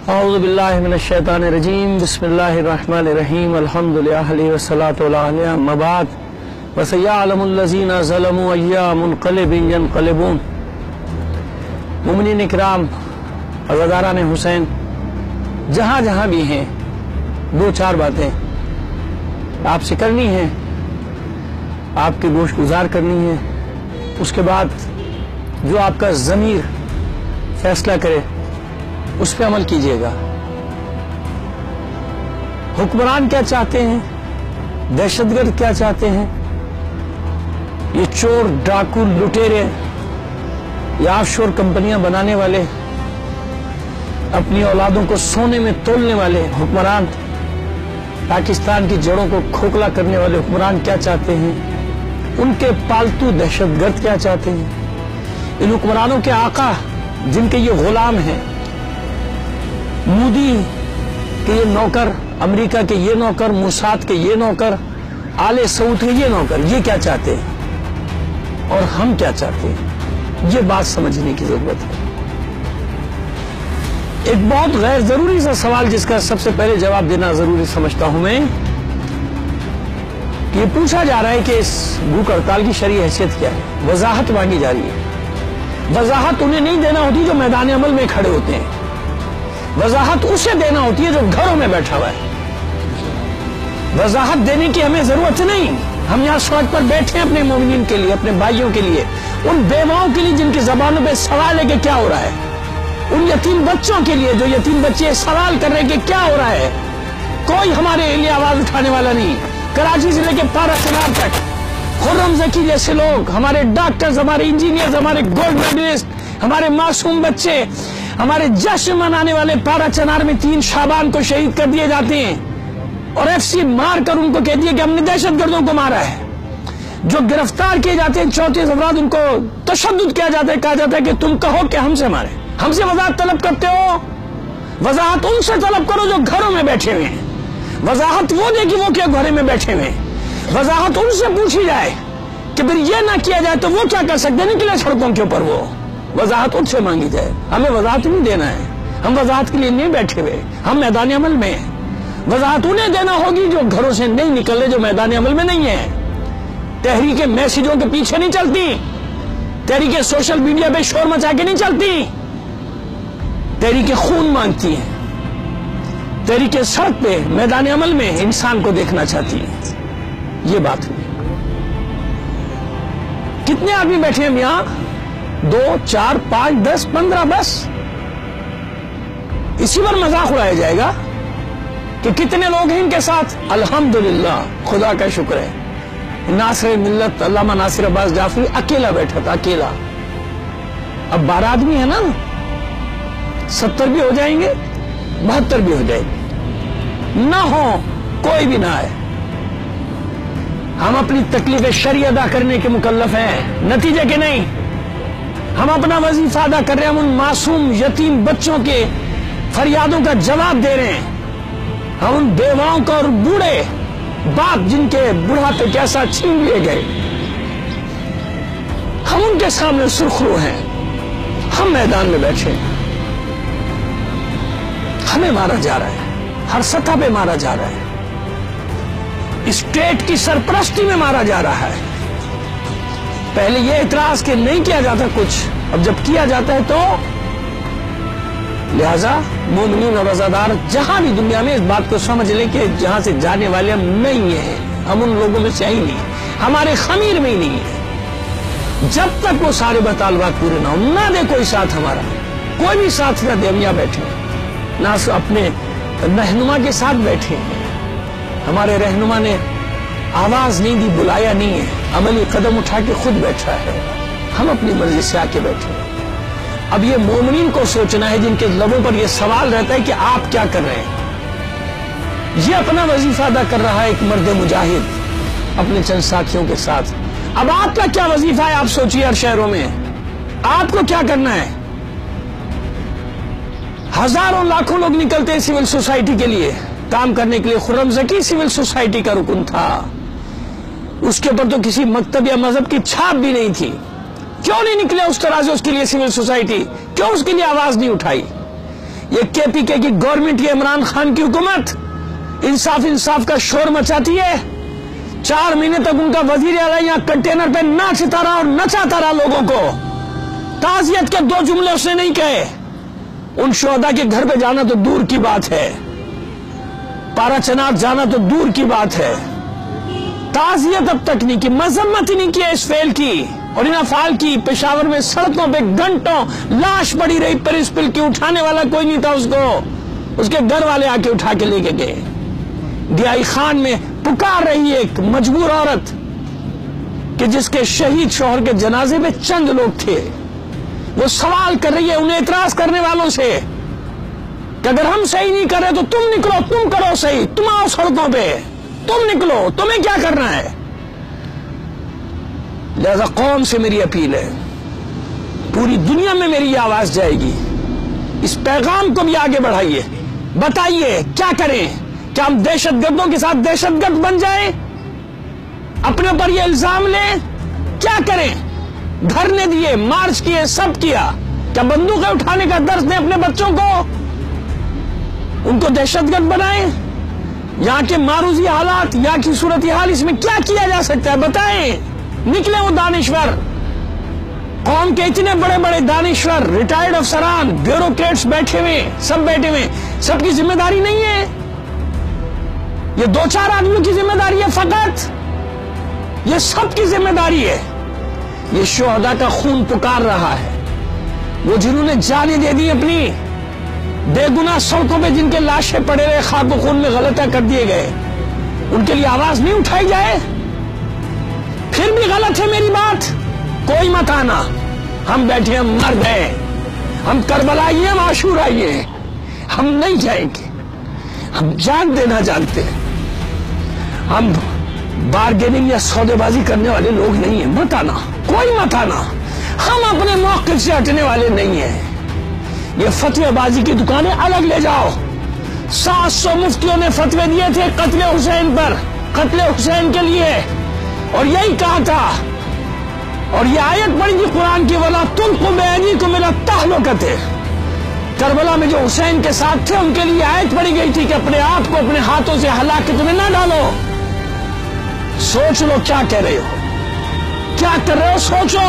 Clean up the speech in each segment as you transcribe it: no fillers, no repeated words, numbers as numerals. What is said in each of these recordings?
اعوذ باللہ من الشیطان الرجیم بسم اللہ الرحمن الرحیم الحمدللہ والصلاة علیہ اما بعد وسیعلم الذین ظلموا ای منقلب ینقلبون۔ مومنین اکرام، عزاداران حسین، جہاں جہاں بھی ہیں، دو چار باتیں آپ سے کرنی ہیں، آپ کے گوش گزار کرنی ہے۔ اس کے بعد جو آپ کا ضمیر فیصلہ کرے اس پہ عمل کیجیے گا۔ حکمران کیا چاہتے ہیں، دہشت گرد کیا چاہتے ہیں، یہ چور، ڈاکو، لٹیرے، یہ آف شور کمپنیاں بنانے والے، اپنی اولادوں کو سونے میں تولنے والے حکمران، پاکستان کی جڑوں کو کھوکھلا کرنے والے حکمران کیا چاہتے ہیں، ان کے پالتو دہشت گرد کیا چاہتے ہیں، ان حکمرانوں کے آقا جن کے یہ غلام ہیں، مودی کے یہ نوکر، امریکہ کے یہ نوکر، موساد کے یہ نوکر، آل سعود کے یہ نوکر، یہ کیا چاہتے ہیں اور ہم کیا چاہتے ہیں، یہ بات سمجھنے کی ضرورت ہے۔ ایک بہت غیر ضروری سا سوال جس کا سب سے پہلے جواب دینا ضروری سمجھتا ہوں میں، کہ یہ پوچھا جا رہا ہے کہ اس بھوک ہڑتال کی شرعی حیثیت کیا ہے، وضاحت مانگی جا رہی ہے۔ وضاحت انہیں نہیں دینا ہوتی جو میدان عمل میں کھڑے ہوتے ہیں، وضاحت اسے دینا ہوتی ہے جو گھروں میں بیٹھا ہوا ہے۔ وضاحت دینے کی ہمیں ضرورت نہیں، ہم یہاں سڑک پر بیٹھے ہیں اپنے مومنین کے لیے، اپنے بھائیوں کے لیے، ان بیواؤں کے لیے جن کی زبانوں پہ سوال ہے کہ کیا ہو رہا ہے، ان یتیم بچوں کے لیے جو یتیم بچے سوال کر رہے ہیں کہ کیا ہو رہا ہے۔ کوئی ہمارے لیے آواز اٹھانے والا نہیں۔ کراچی سے لے کے پارا چنار تک خرم ذکی جیسے لوگ، ہمارے ڈاکٹرز، ہمارے انجینئرز، ہمارے گولڈ میڈلسٹ، ہمارے معصوم بچے، ہمارے جشن منانے والے پارا چنار میں 3 شعبان کو شہید کر دیے جاتے ہیں، اور ایف سی مار کر ان کو کہہ دیا کہ ہم نے دہشت گردوں کو مارا ہے۔ جو گرفتار کیے جاتے ہیں 34 افراد، ان کو تشدد کیا جاتا ہے، کہا جاتا ہے کہ تم کہو کہ ہم سے مارے۔ ہم سے وضاحت طلب کرتے ہو، وضاحت ان سے طلب کرو جو گھروں میں بیٹھے ہوئے ہیں۔ وضاحت وہ دے کہ وہ کیا گھرے میں بیٹھے ہوئے ہیں۔ وضاحت ان سے پوچھی جائے کہ پھر یہ نہ کیا جائے تو وہ کیا کر سکتے ہیں، نکلے سڑکوں کے اوپر، وہ وضاحت ان سے مانگی جائے۔ ہمیں وضاحت نہیں دینا ہے، ہم وضاحت کے لیے نہیں بیٹھے ہوئے، ہم میدان عمل میں ہیں۔ وضاحت انہیں دینا ہوگی جو گھروں سے نہیں نکل رہے، جو میدان عمل میں نہیں ہے۔ تحریک میسجوں کے پیچھے نہیں چلتی، تحریک سوشل میڈیا پہ شور مچا کے نہیں چلتی، تحریک خون مانگتی ہے، تحریک سڑک پہ میدان عمل میں انسان کو دیکھنا چاہتی ہے۔ یہ بات ہے۔ کتنے آدمی بیٹھے ہیں یہاں؟ 2 4 5 10 15، بس اسی پر مذاق اڑایا جائے گا کہ کتنے لوگ ہیں ان کے ساتھ۔ الحمدللہ، خدا کا شکر ہے، ناصر ملت علامہ ناصر عباس جعفری اکیلا بیٹھا تھا، اکیلا۔ اب 12 آدمی ہے نا، 70 بھی ہو جائیں گے، 72 بھی ہو جائیں گے، نہ ہو کوئی بھی نہ آئے، ہم اپنی تکلیف شرعی ادا کرنے کے مکلف ہیں، نتیجے کے نہیں۔ ہم اپنا وظیفہ ادا کر رہے ہیں، ہم ان معصوم یتیم بچوں کے فریادوں کا جواب دے رہے ہیں، ہم ان بیواؤں کا اور بوڑھے باپ جن کے بڑھاپے کیسا چھین لیے گئے، ہم ان کے سامنے سرخرو ہیں۔ ہم میدان میں بیٹھے ہیں، ہمیں مارا جا رہا ہے، ہر سطح پہ مارا جا رہا ہے، اسٹیٹ کی سرپرستی میں مارا جا رہا ہے۔ پہلے یہ اعتراض کہ نہیں کیا جاتا کچھ، اب جب کیا جاتا ہے تو لہذا مومنین اور عزادار جہاں بھی دنیا میں اس بات کو سمجھ لیں کہ جہاں سے جانے والے ہم نہیں ہیں، ہم ان لوگوں میں سے ہی نہیں، ہمارے خمیر میں ہی نہیں ہے۔ جب تک وہ سارے مطالبات پورے نہ ہو، نہ دے کوئی ساتھ، ہمارا کوئی بھی ساتھ نہ دے، ہم یہاں بیٹھے نہ اپنے رہنما کے ساتھ بیٹھے ہیں۔ ہمارے رہنما نے آواز نہیں دی، بلایا نہیں ہے، عملی قدم اٹھا کے خود بیٹھا ہے، ہم اپنی مرضی سے آ کے بیٹھے ہیں۔ اب یہ مومنین کو سوچنا ہے جن کے لبوں پر یہ سوال رہتا ہے کہ آپ کیا کر رہے ہیں۔ یہ اپنا وظیفہ ادا کر رہا ہے ایک مرد مجاہد اپنے چند ساتھیوں کے ساتھ۔ اب آپ کا کیا وظیفہ ہے، آپ سوچیے، ہر شہروں میں آپ کو کیا کرنا ہے۔ ہزاروں لاکھوں لوگ نکلتے ہیں سول سوسائٹی کے لیے کام کرنے کے لیے۔ خرم ذکی سول سوسائٹی کا رکن تھا، اس کے اوپر تو کسی مکتب یا مذہب کی چھاپ بھی نہیں تھی۔ کیوں نہیں نکلے اس طرح سے اس کے لیے سول سوسائٹی؟ کیوں اس کے لیے آواز نہیں اٹھائی؟ یہ KPK کی گورنمنٹ، یہ عمران خان کی حکومت انصاف کا شور مچاتی ہے. 4 مہینے تک ان کا وزیر اعلیٰ یہاں کنٹینر پہ ناچتا رہا اور نچاتا رہا لوگوں کو. تعزیت کے 2 جملے اس نے نہیں کہے. ان شہداء کے گھر پہ جانا تو دور کی بات ہے، پارا چنار جانا تو دور کی بات ہے. تعزیت اب تک نہیں کی، مذمت ہی نہیں کیا اس فعل کی اور ان افعال کی. پشاور میں سڑکوں پہ گھنٹوں لاش پڑی رہی پرنسپل کی، اٹھانے والا کوئی نہیں تھا اس کو. اس کے گھر والے آ کے اٹھا کے لے کے گئے. ڈیائی خان میں پکار رہی ایک مجبور عورت کہ جس کے شہید شوہر کے جنازے میں چند لوگ تھے، وہ سوال کر رہی ہے انہیں اعتراض کرنے والوں سے کہ اگر ہم صحیح نہیں کر رہے تو تم نکلو، تم کرو صحیح، تم آؤ سڑکوں پہ، تم نکلو، تمہیں کیا کرنا ہے. لہذا قوم سے میری اپیل ہے، پوری دنیا میں میری یہ آواز جائے گی، اس پیغام کو بھی آگے بڑھائیے. بتائیے کیا کریں؟ کیا ہم دہشت گردوں کے ساتھ دہشت گرد بن جائیں؟ اپنے اوپر یہ الزام لیں؟ کیا کریں؟ دھرنے دیے، مارچ کیے، سب کیا. کیا بندوقیں اٹھانے کا درس دیں اپنے بچوں کو؟ ان کو دہشت گرد بنائیں؟ یہاں کے معروضی حالات، یہاں کی صورتحال، اس میں کیا کیا جا سکتا ہے بتائیں. نکلے وہ دانشور، قوم کے اتنے بڑے بڑے دانشور، ریٹائرڈ افسران، بیوروکریٹس بیٹھے ہوئے، سب بیٹھے ہوئے، سب کی ذمہ داری نہیں ہے؟ یہ 2-4 آدمیوں کی ذمہ داری ہے فقط؟ یہ سب کی ذمہ داری ہے. یہ شہداء کا خون پکار رہا ہے. وہ جنہوں نے جانیں دے دی اپنی، بے گناہ سڑکوں پہ جن کے لاشیں پڑے رہے، خاک و خون میں غلطیاں کر دیے گئے، ان کے لیے آواز نہیں اٹھائی جائے؟ پھر بھی غلط ہے میری بات. کوئی مت آنا، ہم بیٹھے، ہم مر گئے، ہم کربلا آئیے، ہم عاشور آئیے، ہم نہیں جائیں گے. ہم جان دینا جانتے ہیں، ہم بارگیننگ یا سودے بازی کرنے والے لوگ نہیں ہیں. مت آنا، کوئی مت آنا، ہم اپنے موقف سے ہٹنے والے نہیں ہیں. یہ فتوی بازی کی دکانیں الگ لے جاؤ. 700 مفتیوں نے فتوے دیے تھے قتل حسین پر، قتل حسین کے لیے، اور یہی کہا تھا، اور یہ آیت پڑھی تھی قرآن کی، وَلَا تُلْقُوا بِأَيْدِيكُمْ إِلَى التَّهْلُكَةِ. کربلا میں جو حسین کے ساتھ تھے ان کے لیے آیت پڑھی گئی تھی کہ اپنے آپ کو اپنے ہاتھوں سے ہلاکت میں نہ ڈالو. سوچ لو کیا کہہ رہے ہو، کیا کر رہے ہو، سوچو.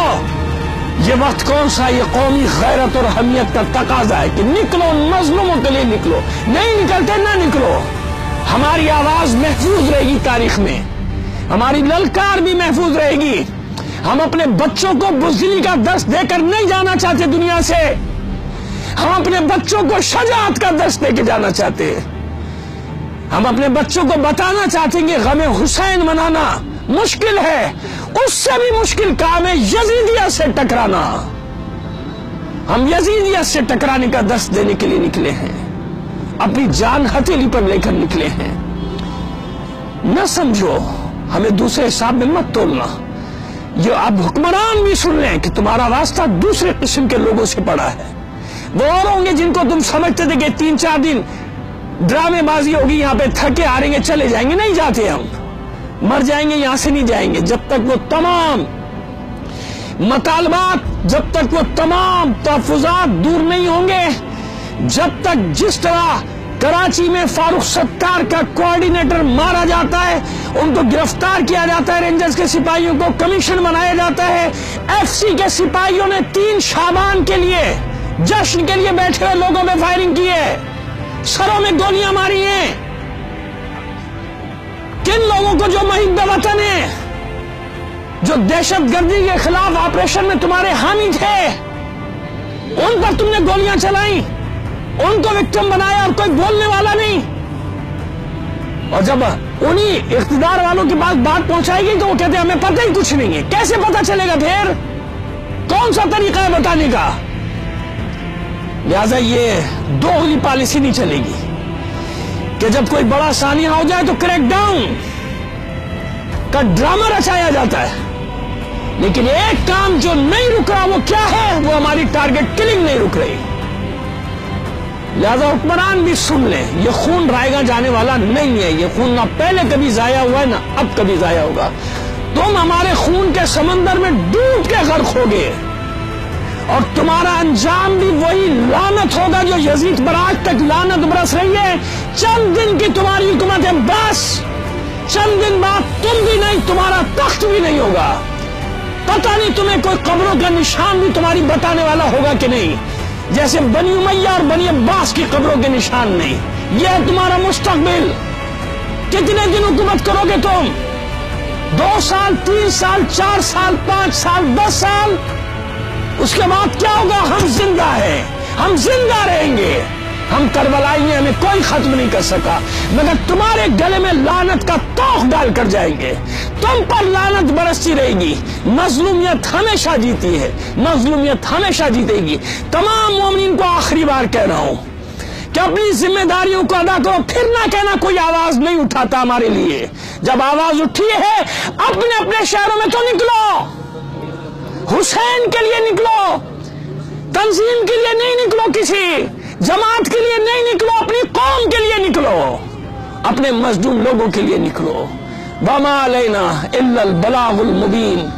یہ وقت کون سا؟ یہ قومی غیرت اور حمیت کا تقاضا ہے کہ نکلو، مظلوموں کے لیے نکلو. نہیں نکلتے نہ نکلو. ہماری آواز محفوظ رہے گی تاریخ میں، ہماری للکار بھی محفوظ رہے گی. ہم اپنے بچوں کو بزدلی کا درس دے کر نہیں جانا چاہتے دنیا سے، ہم اپنے بچوں کو شجاعت کا درس دے کے جانا چاہتے ہیں. ہم اپنے بچوں کو بتانا چاہتے ہیں کہ غم حسین منانا مشکل ہے، اس سے بھی مشکل کام ہے یزیدیت سے ٹکرانا. ہم یزیدیت سے ٹکرانے کا درس دینے کے لیے نکلے ہیں، اپنی جان ہتھیلی پر لے کر نکلے ہیں. نہ سمجھو، ہمیں دوسرے حساب میں مت تولنا. یہ اب حکمران بھی سن لیں کہ تمہارا واسطہ دوسرے قسم کے لوگوں سے پڑا ہے. وہ اور ہوں گے جن کو تم سمجھتے تھے کہ 3-4 دن ڈرامے بازی ہوگی، یہاں پہ تھکے آ رہیں گے، چلے جائیں گے. نہیں جاتے، ہم مر جائیں گے، یہاں سے نہیں جائیں گے جب تک وہ تمام مطالبات، جب تک وہ تمام تحفظات دور نہیں ہوں گے. جب تک جس طرح کراچی میں فاروق ستار کا کوآرڈینیٹر مارا جاتا ہے، ان کو گرفتار کیا جاتا ہے، رینجرز کے سپاہیوں کو کمیشن بنایا جاتا ہے، FCC کے سپاہیوں نے 3 شعبان کے لیے جشن کے لیے بیٹھے ہوئے لوگوں پہ فائرنگ کی ہے، سروں میں گولیاں ماری ہیں. کن لوگوں کو جو محب وطن ہیں، جو دہشت گردی کے خلاف آپریشن میں تمہارے حامی تھے، ان پر تم نے گولیاں چلائیں، ان کو وکٹم بنایا اور کوئی بولنے والا نہیں. اور جب انہی اقتدار والوں کی بات پہنچائے گی تو وہ کہتے ہیں ہمیں پتہ ہی کچھ نہیں ہے. کیسے پتہ چلے گا؟ پھر کون سا طریقہ ہے بتانے کا؟ لہذا یہ دوغلی پالیسی نہیں چلے گی کہ جب کوئی بڑا سانحہ ہو جائے تو کریک ڈاؤن کا ڈرامہ رچایا جاتا ہے. لیکن ایک کام جو نہیں رک رہا وہ کیا ہے؟ وہ ہماری ٹارگٹ کلنگ نہیں رک رہی. لہذا حکمران بھی سن لیں، یہ خون رائے گا جانے والا نہیں ہے. یہ خون نہ پہلے کبھی ضائع ہوا ہے، نہ اب کبھی ضائع ہوگا. تم ہمارے خون کے سمندر میں ڈوب کے غرق ہوگے. اور تمہارا انجام بھی وہی لعنت ہوگا جو یزید پر آج تک لعنت برس رہی ہے. چند دن کی تمہاری حکومت ہے بس، چند دن بعد تم بھی نہیں، تمہارا تخت بھی نہیں ہوگا. پتہ نہیں تمہیں کوئی قبروں کا نشان بھی تمہاری بتانے والا ہوگا کہ نہیں، جیسے بنی امیہ اور بنی عباس کی قبروں کے نشان نہیں. یہ ہے تمہارا مستقبل. کتنے دن حکومت کرو گے تم؟ 2 سال، 3 سال، 4 سال، 5 سال، 10 سال؟ اس کے بعد کیا ہوگا؟ ہم زندہ ہیں، ہم زندہ رہیں گے. ہم کربلائی ہیں، ہمیں کوئی ختم نہیں کر سکا مگر تمہارے گلے میں لعنت کا توق ڈال کر جائیں گے. تم پر لعنت برستی رہے گی. مظلومیت ہمیشہ جیتی ہے، مظلومیت ہمیشہ جیتے گی. تمام مومنین کو آخری بار کہہ رہا ہوں کہ اپنی ذمہ داریوں کو ادا کرو. پھر نہ کہنا کوئی آواز نہیں اٹھاتا ہمارے لیے. جب آواز اٹھی ہے اپنے اپنے شہروں میں تو نکلو. حسین کے لیے نکلو، تنظیم کے لیے نہیں نکلو، کسی جماعت کے لیے نہیں نکلو، اپنی قوم کے لیے نکلو، اپنے مظلوم لوگوں کے لیے نکلو. وما علینا الا البلاغ المبین.